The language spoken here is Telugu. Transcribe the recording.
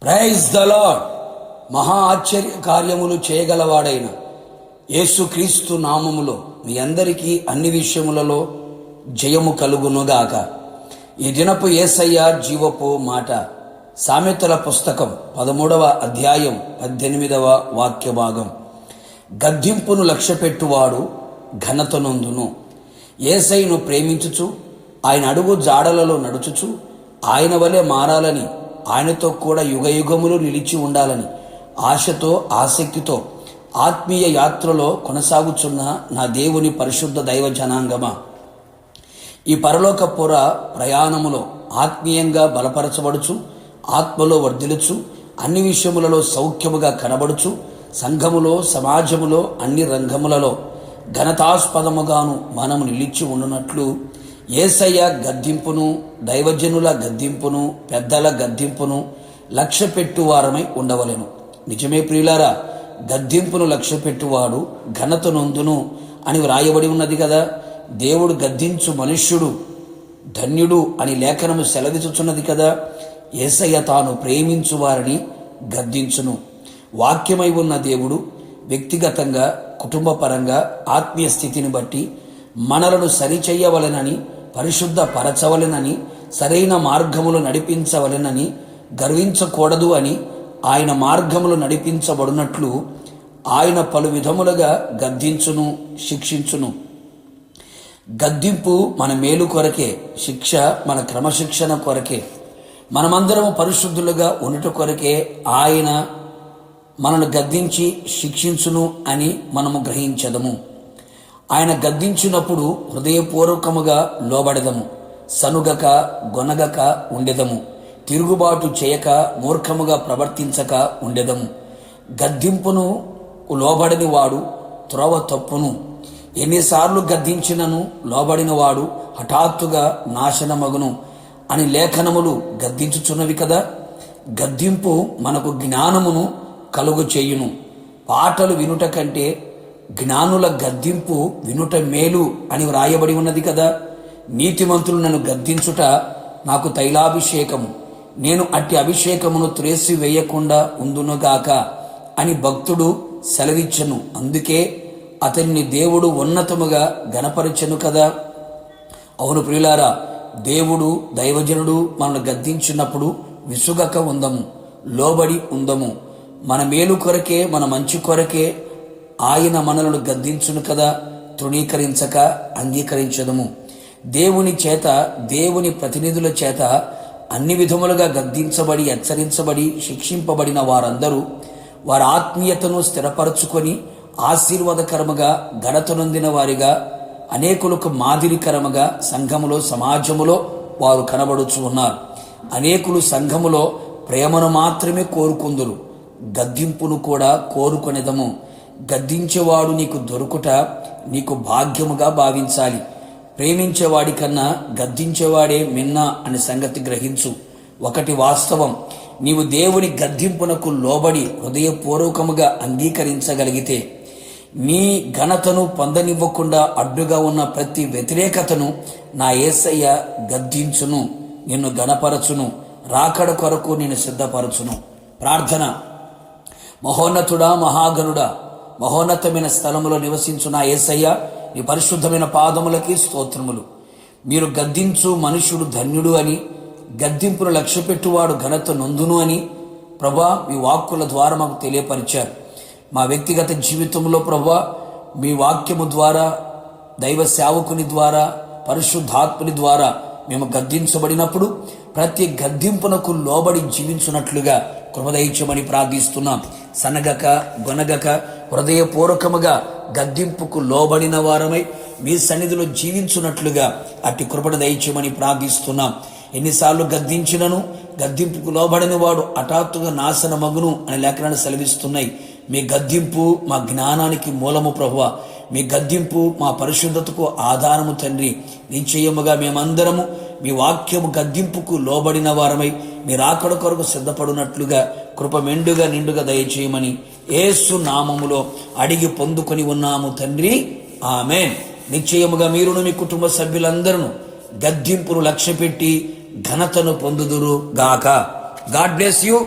Praise the lord. మహా ఆశ్చర్య కార్యములు చేయగలవాడైన యేసుక్రీస్తు నామములో మీ అందరికీ అన్ని విషయములలో జయము కలుగునుగాక. ఈ దినపు యేసయ్య జీవపు మాట సామెతల పుస్తకం 13వ అధ్యాయం 18వ వాక్య భాగం. గద్దింపును లక్ష్యపెట్టువాడు ఘనత నొందును. యేసయ్యను ప్రేమించుచు ఆయన అడుగు జాడలలో నడుచుచు ఆయన వలె మారాలని, ఆయనతో కూడా యుగయుగములు నిలిచి ఉండాలని ఆశతో ఆసక్తితో ఆత్మీయ యాత్రలో కొనసాగుచున్న నా దేవుని పరిశుద్ధ దైవ జనాంగమా, ఈ పరలోకపుర ప్రయాణములో ఆత్మీయంగా బలపరచబడుచు, ఆత్మలో వర్ధిలుచు, అన్ని విషయములలో సౌఖ్యముగా కనబడుచు, సంఘములో సమాజములో అన్ని రంగములలో ఘనతాస్పదముగాను మనము నిలిచి ఉండునట్లు యేసయ్య గద్దింపును, దైవజనుల గద్దింపును, పెద్దల గద్దింపును లక్ష్యపెట్టువారమై ఉండవలెను. నిజమే ప్రియులారా, గద్దింపును లక్ష్యపెట్టువాడు ఘనత నొందును అని వ్రాయబడి ఉన్నది కదా. దేవుడు గద్దించు మనుష్యుడు ధన్యుడు అని లేఖనము సెలవిచుచున్నది కదా. యేసయ్య తాను ప్రేమించు వారిని గద్దించును. వాక్యమై ఉన్న దేవుడు వ్యక్తిగతంగా, కుటుంబపరంగా, ఆత్మీయ స్థితిని బట్టి మనలను సరిచెయ్యవలెనని, పరిశుద్ధ పరచవలెనని, సరైన మార్గములు నడిపించవలెనని, గర్వించకూడదు అని ఆయన మార్గములు నడిపించబడినట్లు ఆయన పలు విధములుగా గద్దించును, శిక్షించును. గద్దింపు మన మేలు కొరకే, శిక్ష మన క్రమశిక్షణ కొరకే, మనమందరము పరిశుద్ధులుగా ఉండుట కొరకే ఆయన మనను గద్దించి శిక్షించును అని మనము గ్రహించదము. ఆయన గద్దించినప్పుడు హృదయపూర్వకముగా లోబడదము, సనుగక గొనగక ఉండెదము, తిరుగుబాటు చేయక మూర్ఖముగా ప్రవర్తించక ఉండెదము. గద్దింపును లోబడని వాడు త్రోవ తప్పును. ఎన్నిసార్లు గద్దించినను లోబడిన వాడు హఠాత్తుగా నాశనమగును అని లేఖనములు గద్దించుచున్నవి కదా. గద్దింపు మనకు జ్ఞానమును కలుగు చేయును. పాటలు వినుట కంటే జ్ఞానుల గద్దింపు వినుట మేలు అని వ్రాయబడి ఉన్నది కదా. నీతిమంతులు నన్ను గద్దించుట నాకు తైలాభిషేకము, నేను అట్టి అభిషేకమును త్రేసి వేయకుండా ఉందునుగాక అని భక్తుడు సెలవిచ్చను. అందుకే అతన్ని దేవుడు ఉన్నతముగా గణపరచెను కదా. అవును ప్రియులారా, దేవుడు దైవజనుడు మనల్ని గద్దించినప్పుడు విసుగక ఉందము, లోబడి ఉందము. మన మేలు కొరకే, మన మంచి కొరకే ఆయన మనలను గద్దించును కదా. తృణీకరించక అంగీకరించదము. దేవుని చేత, దేవుని ప్రతినిధుల చేత అన్ని విధములుగా గద్దించబడి, హెచ్చరించబడి, శిక్షింపబడిన వారందరూ వారి ఆత్మీయతను స్థిరపరచుకొని ఆశీర్వాదకరముగా, ఘనత నొందిన వారిగా, అనేకులకు మాదిరికరముగా సంఘములో, సమాజములో వారు కనబడుచు ఉన్నారు. అనేకులు సంఘములో ప్రేమను మాత్రమే కోరుకుందురు, గద్దింపును కూడా కోరుకొనేదము. గద్దించేవాడు నీకు దొరుకుట నీకు భాగ్యముగా భావించాలి. ప్రేమించేవాడి కన్నా గద్దించేవాడే మిన్న అనే సంగతి గ్రహించు. ఒకటి వాస్తవం, నీవు దేవుని గద్దింపునకు లోబడి హృదయపూర్వకముగా అంగీకరించగలిగితే నీ ఘనతను పొందనివ్వకుండా అడ్డుగా ఉన్న ప్రతి వ్యతిరేకతను నా యేసయ్య గద్దించును, నిన్ను గణపరచును, రాకడ కొరకు నిన్ను సిద్ధపరచును. ప్రార్థన. మహోన్నతుడా, మహాగణుడా, మహోన్నతమైన స్థలములో నివసించు నా యేసయ్య, నీ పరిశుద్ధమైన పాదములకి స్తోత్రములు. మీరు గద్దించు మనుష్యుడు ధన్యుడు అని, గద్దింపును లక్ష్యపెట్టువాడు ఘనత నొందును అని ప్రభా మీ వాక్కుల ద్వారా మాకు తెలియపరిచారు. మా వ్యక్తిగత జీవితంలో ప్రభా మీ వాక్యము ద్వారా, దైవ సేవకుని ద్వారా, పరిశుద్ధాత్ముని ద్వారా మేము గద్దించబడినప్పుడు ప్రతి గద్దింపునకు లోబడి జీవించున్నట్లుగా కృపదయించమని ప్రార్థిస్తున్నాం. సనగక గొనగక హృదయపూర్వకముగా గద్దింపుకు లోబడిన వారమై మీ సన్నిధిలో జీవించున్నట్లుగా అట్టి కృపను దయచేయమని ప్రార్థిస్తున్నాం. ఎన్నిసార్లు గద్దించినను గద్దింపుకు లోబడిన వాడు హఠాత్తుగా నాశనమగును అని లేఖనాలు సెలవిస్తున్నాయి. మీ గద్దింపు మా జ్ఞానానికి మూలము ప్రభువా. మీ గద్దింపు మా పరిశుద్ధతకు ఆధారము తండ్రి. నిశ్చయముగా మేమందరము మీ వాక్యము గద్దింపుకు లోబడిన వారమై మీ రాకడ కొరకు సిద్ధపడినట్లుగా కృప మెండుగా నిండుగా దయచేయమని యేసు నామములో అడిగి పొందుకొని ఉన్నాము తండ్రి, ఆమేన్. నిశ్చయముగా మీరును మీ కుటుంబ సభ్యులందరూ గద్దింపును లక్ష్యపెట్టి ఘనతను పొందుదురు గాక. God bless you.